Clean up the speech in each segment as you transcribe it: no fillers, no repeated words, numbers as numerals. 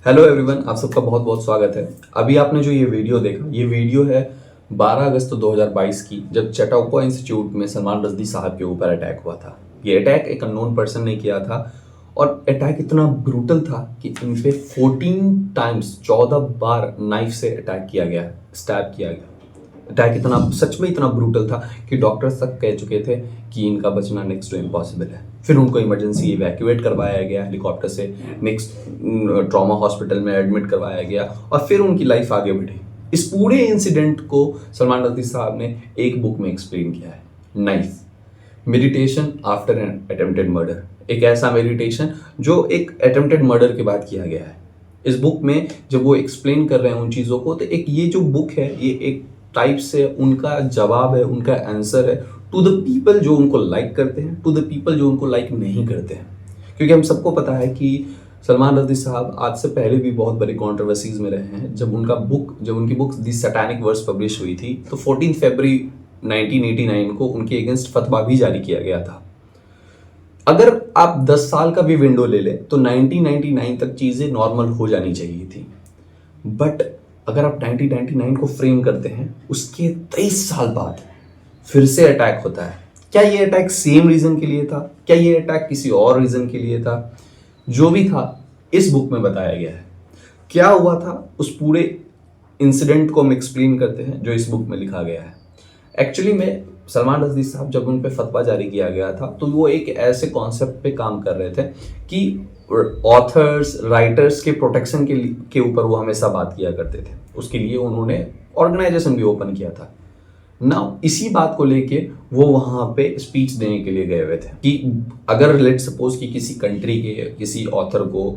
Hello everyone, आप सबका बहुत बहुत स्वागत है। अभी आपने जो ये वीडियो देखा, ये वीडियो है 12 अगस्त 2022 की, जब चटौपा इंस्टीट्यूट में सलमान रश्दी साहब के ऊपर अटैक हुआ था। ये अटैक एक अननोन पर्सन ने किया था और अटैक इतना ब्रूटल था कि इन पे 14 टाइम्स 14 बार नाइफ से अटैक किया गया, स्टैब किया गया। अटैक इतना सच में इतना ब्रूटल था कि डॉक्टर्स तक कह चुके थे कि इनका बचना नेक्स्ट टू इम्पॉसिबल है। फिर उनको इमरजेंसी इवैक्यूएट करवाया गया हेलीकॉप्टर से, नेक्स्ट ट्रॉमा हॉस्पिटल में एडमिट करवाया गया और फिर उनकी लाइफ आगे बढ़ी। इस पूरे इंसिडेंट को सलमान रश्दी साहब ने एक बुक में एक्सप्लेन किया है, knife meditation after an attempted murder. एक ऐसा मेडिटेशन जो एक अटेम्प्टेड मर्डर के बाद किया गया है। इस बुक में जब वो एक्सप्लेन कर रहे हैं उन चीज़ों को, तो एक ये जो बुक है ये एक टाइप से उनका जवाब है, उनका आंसर है टू द पीपल जो उनको लाइक करते हैं, टू द पीपल जो उनको लाइक नहीं करते हैं। क्योंकि हम सबको पता है कि सलमान रश्दी साहब आज से पहले भी बहुत बड़ी कॉन्ट्रोवर्सीज में रहे हैं। जब उनकी बुक दी सैटानिक वर्स पब्लिश हुई थी तो 14 फरवरी 1989 को उनके अगेंस्ट फतवा भी जारी किया गया था। अगर आप 10 साल का भी विंडो ले लें तो 1999 तक चीज़ें नॉर्मल हो जानी चाहिए थी। बट अगर आप 1999 को फ्रेम करते हैं, उसके 23 साल बाद फिर से अटैक होता है। क्या ये अटैक सेम रीजन के लिए था? क्या ये अटैक किसी और रीजन के लिए था? जो भी था, इस बुक में बताया गया है। क्या हुआ था उस पूरे इंसिडेंट को हम एक्सप्लेन करते हैं जो इस बुक में लिखा गया है। एक्चुअली में सलमान रश्दी साहब जब उन पे फतवा जारी किया गया था तो वो एक ऐसे कॉन्सेप्ट पे काम कर रहे थे कि ऑथर्स राइटर्स के प्रोटेक्शन के ऊपर वो हमेशा बात किया करते थे। उसके लिए उन्होंने ऑर्गेनाइजेशन भी ओपन किया था ना। इसी बात को लेके वो वहाँ पे स्पीच देने के लिए गए हुए थे कि अगर लेट सपोज कि किसी कंट्री के किसी ऑथर को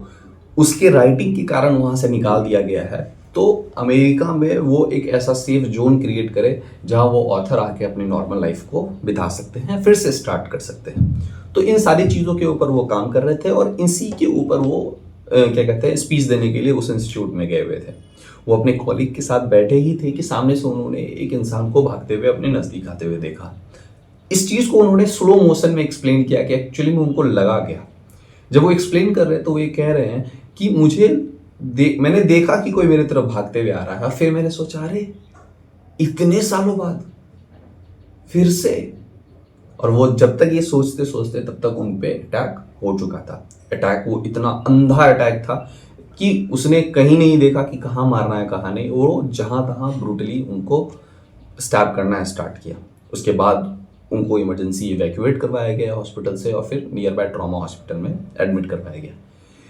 उसके राइटिंग के कारण वहाँ से निकाल दिया गया है, तो अमेरिका में वो एक ऐसा सेफ जोन क्रिएट करे जहाँ वो ऑथर आके अपनी नॉर्मल लाइफ को बिता सकते हैं, फिर से स्टार्ट कर सकते हैं। तो इन सारी चीज़ों के ऊपर वो काम कर रहे थे और इसी के ऊपर वो क्या कहते हैं स्पीच देने के लिए उस इंस्टीट्यूट में गए हुए थे। वो अपने कॉलीग के साथ बैठे ही थे कि सामने से उन्होंने एक इंसान को भागते हुए अपने नज़दीक आते हुए देखा। इस चीज़ को उन्होंने स्लो मोशन में एक्सप्लेन किया कि एक्चुअली में उनको लगा क्या। जब वो एक्सप्लेन कर रहे हैं तो वो ये कह रहे हैं कि मैंने देखा कि कोई मेरी तरफ भागते हुए आ रहा है और फिर मैंने सोचा अरे इतने सालों बाद फिर से। और वो जब तक ये सोचते सोचते तब तक उन पे अटैक हो चुका था। अटैक वो इतना अंधा अटैक था कि उसने कहीं नहीं देखा कि कहाँ मारना है कहाँ नहीं। वो जहाँ तहाँ ब्रूटली उनको स्टैब करना है स्टार्ट किया। उसके बाद उनको इमरजेंसी इवैक्यूएट करवाया गया हॉस्पिटल से और फिर नियर बाय ट्रॉमा हॉस्पिटल में एडमिट करवाया गया।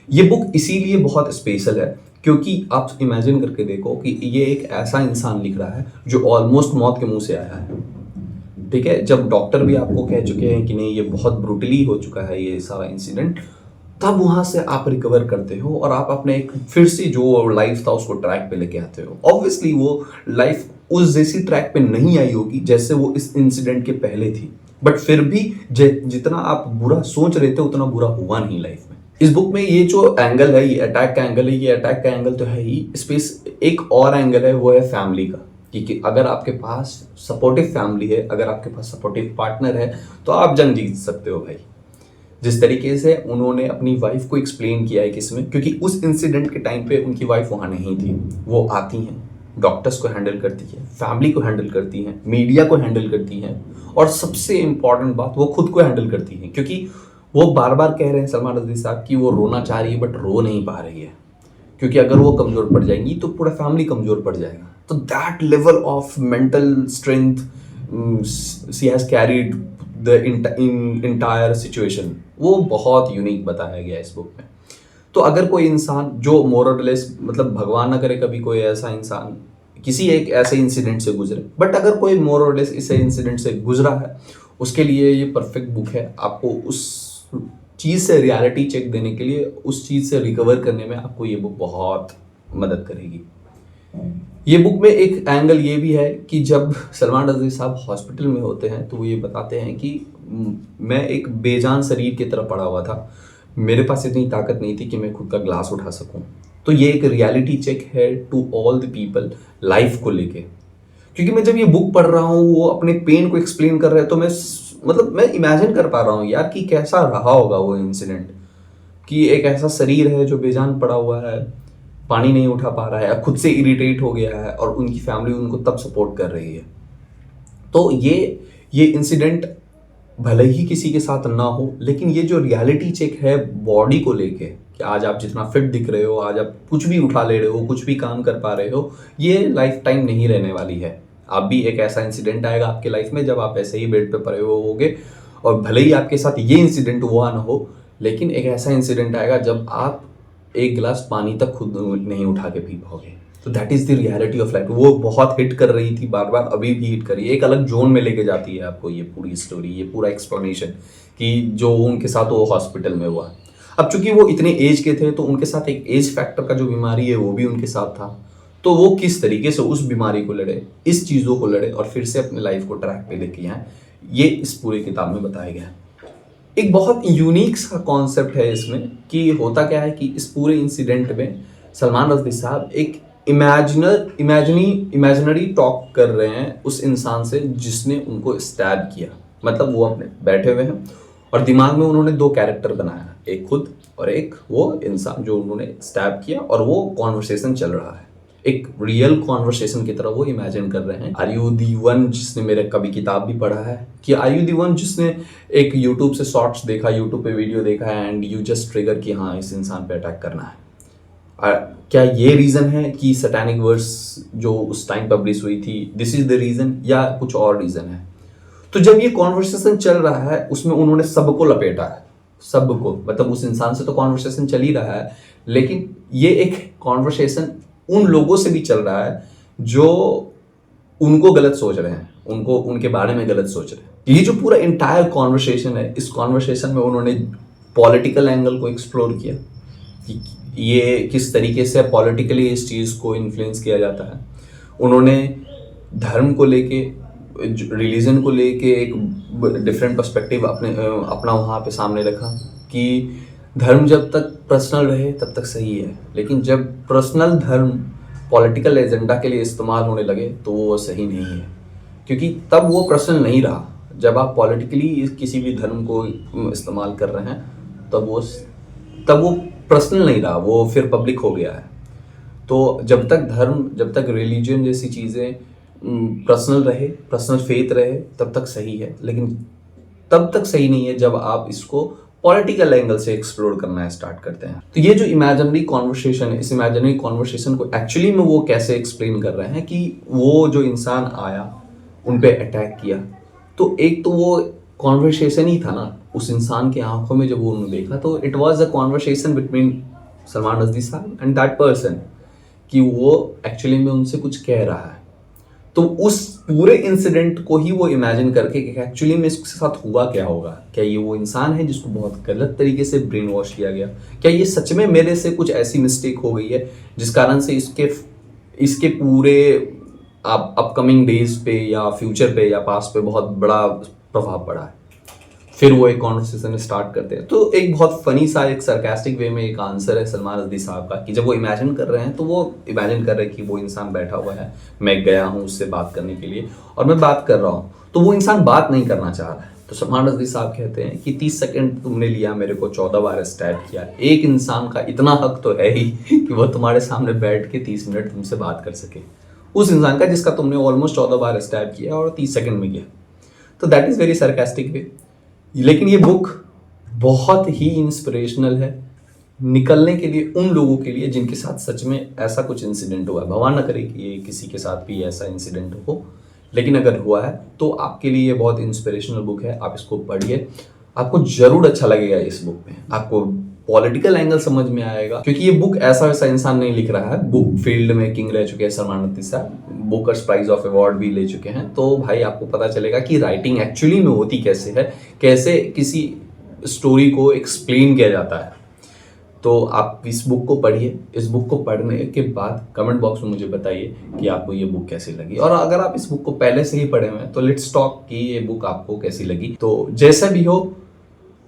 ये बुक इसीलिए बहुत स्पेशल है क्योंकि आप इमेजिन करके देखो कि ये एक ऐसा इंसान लिख रहा है जो ऑलमोस्ट मौत के मुंह से आया है। ठीक है, जब डॉक्टर भी आपको कह चुके हैं कि नहीं ये बहुत ब्रूटली हो चुका है ये सारा इंसिडेंट, तब वहां से आप रिकवर करते हो और आप अपने एक फिर से जो लाइफ था उसको ट्रैक पे लेके आते हो। ऑब्वियसली वो लाइफ उस जैसी ट्रैक पे नहीं आई होगी जैसे वो इस इंसिडेंट के पहले थी, बट फिर भी जितना आप बुरा सोच रहे थे उतना बुरा हुआ नहीं लाइफ में। इस बुक में ये जो एंगल है, ये अटैक का एंगल है, ये अटैक का एंगल तो है ही, स्पेस एक और एंगल है वो है फैमिली का। कि अगर आपके पास सपोर्टिव फैमिली है, अगर आपके पास सपोर्टिव पार्टनर है तो आप जंग जीत सकते हो भाई। जिस तरीके से उन्होंने अपनी वाइफ को एक्सप्लेन किया है किसमें, क्योंकि उस इंसिडेंट के टाइम पे उनकी वाइफ वहाँ नहीं थी। वो आती हैं, डॉक्टर्स को हैंडल करती है, फैमिली को हैंडल करती हैं, मीडिया को हैंडल करती हैं और सबसे इंपॉर्टेंट बात वो खुद को हैंडल करती हैं। क्योंकि वो बार बार कह रहे हैं सलमान रश्दी साहब कि वो रोना चाह रही है बट रो नहीं पा रही है, क्योंकि अगर वो कमज़ोर पड़ जाएंगी तो पूरा फैमिली कमज़ोर पड़ जाएगा। तो that level of mental strength she has carried the entire situation, वो बहुत यूनिक बताया गया है इस बुक में। तो अगर कोई इंसान जो मोरलेस, मतलब भगवान ना करे कभी कोई ऐसा इंसान किसी एक ऐसे इंसिडेंट से गुजरे, बट अगर कोई मोरलेस इस इंसिडेंट से गुजरा है उसके लिए ये परफेक्ट बुक है। आपको उस चीज़ से रियलिटी चेक देने के लिए, उस चीज़ से रिकवर करने में आपको ये बुक बहुत मदद करेगी। ये बुक में एक एंगल ये भी है कि जब सलमान रश्दी साहब हॉस्पिटल में होते हैं तो वो ये बताते हैं कि मैं एक बेजान शरीर की तरह पड़ा हुआ था, मेरे पास इतनी ताकत नहीं थी कि मैं खुद का ग्लास उठा सकूं। तो ये एक रियलिटी चेक है to all the people life को लेके। क्योंकि मैं जब ये बुक पढ़ रहा हूँ, वो अपने पेन को एक्सप्लेन कर रहे हैं, तो मैं इमेजिन कर पा रहा हूँ यार कि कैसा रहा होगा वो इंसिडेंट, कि एक ऐसा शरीर है जो बेजान पड़ा हुआ है, पानी नहीं उठा पा रहा है, खुद से इरिटेट हो गया है और उनकी फैमिली उनको तब सपोर्ट कर रही है। तो ये इंसिडेंट भले ही किसी के साथ ना हो, लेकिन ये जो रियलिटी चेक है बॉडी को लेके कि आज आप जितना फिट दिख रहे हो, आज आप कुछ भी उठा ले रहे हो, कुछ भी काम कर पा रहे हो, ये लाइफ टाइम नहीं रहने वाली है। आप भी एक ऐसा इंसिडेंट आएगा आपके लाइफ में जब आप ऐसे ही बेड पे पड़े होगे, और भले ही आपके साथ ये इंसिडेंट हुआ ना हो, लेकिन एक ऐसा इंसिडेंट आएगा जब आप एक गिलास पानी तक खुद नहीं उठा के पी पाओगे। तो that is the reality of life. वो बहुत हिट कर रही थी, बार बार अभी भी हिट कर रही है, एक अलग जोन में लेके जाती है आपको ये पूरी स्टोरी, ये पूरा एक्सप्लेनेशन कि जो उनके साथ वो हॉस्पिटल में हुआ। अब चूंकि वो इतने एज के थे तो उनके साथ एक एज फैक्टर का जो बीमारी है वो भी उनके साथ था, तो वो किस तरीके से उस बीमारी को लड़े, इस चीज़ों को लड़े और फिर से अपने लाइफ को ट्रैक पे लेके आए, ये इस पूरी किताब में बताया गया है। एक बहुत यूनिक सा कॉन्सेप्ट है इसमें कि होता क्या है कि इस पूरे इंसिडेंट में सलमान रश्दी साहब एक इमेजिनरी टॉक कर रहे हैं उस इंसान से जिसने उनको स्टैब किया। मतलब वो अपने बैठे हुए हैं और दिमाग में उन्होंने दो कैरेक्टर बनाया, एक खुद और एक वो इंसान जो उन्होंने स्टैब किया, और वो कॉन्वर्सेशन चल रहा है, एक रियल कॉन्वर्सेशन की तरह वो इमेजिन कर रहे हैं। आर यू दी वन जिसने मेरे कभी किताब भी पढ़ा है, कि आर यू दी वन जिसने एक यूट्यूब से शॉर्ट्स देखा, यूट्यूब पे वीडियो देखा है एंड यू जस्ट ट्रिगर कि हाँ इस इंसान पे अटैक करना है। क्या ये रीज़न है कि सैटेनिक वर्स जो उस टाइम पब्लिश हुई थी, दिस इज द रीज़न, या कुछ और रीज़न है? तो जब ये कॉन्वर्सेशन चल रहा है उसमें उन्होंने सबको लपेटा है, सबको, मतलब उस इंसान से तो कॉन्वर्सेशन चल ही रहा है, लेकिन ये एक कॉन्वर्सेशन उन लोगों से भी चल रहा है जो उनको गलत सोच रहे हैं, उनको उनके बारे में गलत सोच रहे हैं। ये जो पूरा इंटायर कॉन्वर्सेशन है, इस कॉन्वर्सेशन में उन्होंने पॉलिटिकल एंगल को एक्सप्लोर किया कि ये किस तरीके से पॉलिटिकली इस चीज़ को इन्फ्लुएंस किया जाता है। उन्होंने धर्म को लेके, रिलीजन को लेके एक डिफरेंट पर्सपेक्टिव अपना वहाँ पे सामने रखा कि धर्म जब तक पर्सनल रहे तब तक सही है, लेकिन जब पर्सनल धर्म पॉलिटिकल एजेंडा के लिए इस्तेमाल होने लगे तो वो सही नहीं है, क्योंकि तब वो पर्सनल नहीं रहा। जब आप पॉलिटिकली किसी भी धर्म को इस्तेमाल कर रहे हैं तब वो पर्सनल नहीं रहा, वो फिर पब्लिक हो गया है। तो जब तक धर्म, जब तक रिलीजन जैसी चीज़ें पर्सनल रहे, पर्सनल फेथ रहे, तब तक सही है, लेकिन तब तक सही नहीं है जब आप इसको पॉलिटिकल एंगल से एक्सप्लोर करना स्टार्ट करते हैं। तो ये जो इमेजिनरी कॉन्वर्सेशन है, इस इमेजिनरी कॉन्वर्सेशन को एक्चुअली में वो कैसे एक्सप्लेन कर रहे हैं कि वो जो इंसान आया उन पे अटैक किया, तो एक तो वो कॉन्वर्सेशन ही था ना, उस इंसान की आंखों में जब वो उन्होंने देखा तो it was a conversation between Salman Rushdie साहब एंड दैट पर्सन, कि वो एक्चुअली में उनसे कुछ कह रहा है। तो उस पूरे इंसिडेंट को ही वो इमेजिन करके कि एक्चुअली में इसके साथ हुआ क्या होगा, क्या ये वो इंसान है जिसको बहुत गलत तरीके से ब्रेन वॉश किया गया, क्या ये सच में मेरे से कुछ ऐसी मिस्टेक हो गई है जिस कारण से इसके पूरे अपकमिंग डेज पे या फ्यूचर पे या पास्ट पे बहुत बड़ा प्रभाव पड़ा है। फिर वो एक कॉन्वर्सेशन स्टार्ट करते हैं। तो एक बहुत फनी सा, एक सरकास्टिक वे में एक आंसर है सलमान रश्दी साहब का कि जब वो इमेजिन कर रहे हैं तो वो इमेजिन कर रहे हैं कि वो इंसान बैठा हुआ है, मैं गया हूँ उससे बात करने के लिए और मैं बात कर रहा हूँ, तो वो इंसान बात नहीं करना चाह रहा है। तो सलमान रश्दी साहब कहते हैं कि 30 सेकंड तुमने लिया, मेरे को 14 बार स्टैब किया। एक इंसान का इतना हक तो है ही कि वो तुम्हारे सामने बैठ के 30 मिनट तुमसे बात कर सके, उस इंसान का जिसका तुमने ऑलमोस्ट 14 बार स्टैब किया और 30 सेकंड में किया। तो दैट इज़ वेरी सरकास्टिक वे। लेकिन ये बुक बहुत ही इंस्पिरेशनल है निकलने के लिए उन लोगों के लिए जिनके साथ सच में ऐसा कुछ इंसिडेंट हुआ है। भगवान न करे कि ये किसी के साथ भी ऐसा इंसिडेंट हो, लेकिन अगर हुआ है तो आपके लिए ये बहुत इंस्पिरेशनल बुक है। आप इसको पढ़िए, आपको जरूर अच्छा लगेगा। इस बुक में आपको पॉलिटिकल एंगल समझ में आएगा, क्योंकि ये बुक ऐसा वैसा इंसान नहीं लिख रहा है। बुक फील्ड में किंग रह चुके हैं सलमान रश्दी साहब, बुकर्स प्राइज ऑफ अवार्ड भी ले चुके हैं। तो भाई आपको पता चलेगा कि राइटिंग एक्चुअली में होती कैसे है, कैसे किसी स्टोरी को एक्सप्लेन किया जाता है। तो आप इस बुक को पढ़िए। इस बुक को पढ़ने के बाद कमेंट बॉक्स में मुझे बताइए कि आपको ये बुक कैसी लगी, और अगर आप इस बुक को पहले से ही पढ़े हुए हैं तो लेट्स टॉक कि ये बुक आपको कैसी लगी। तो जैसा भी हो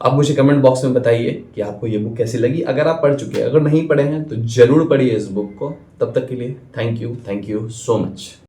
आप मुझे कमेंट बॉक्स में बताइए कि आपको ये बुक कैसी लगी। अगर आप पढ़ चुके हैं, अगर नहीं पढ़े हैं तो जरूर पढ़िए इस बुक को। तब तक के लिए थैंक यू सो मच।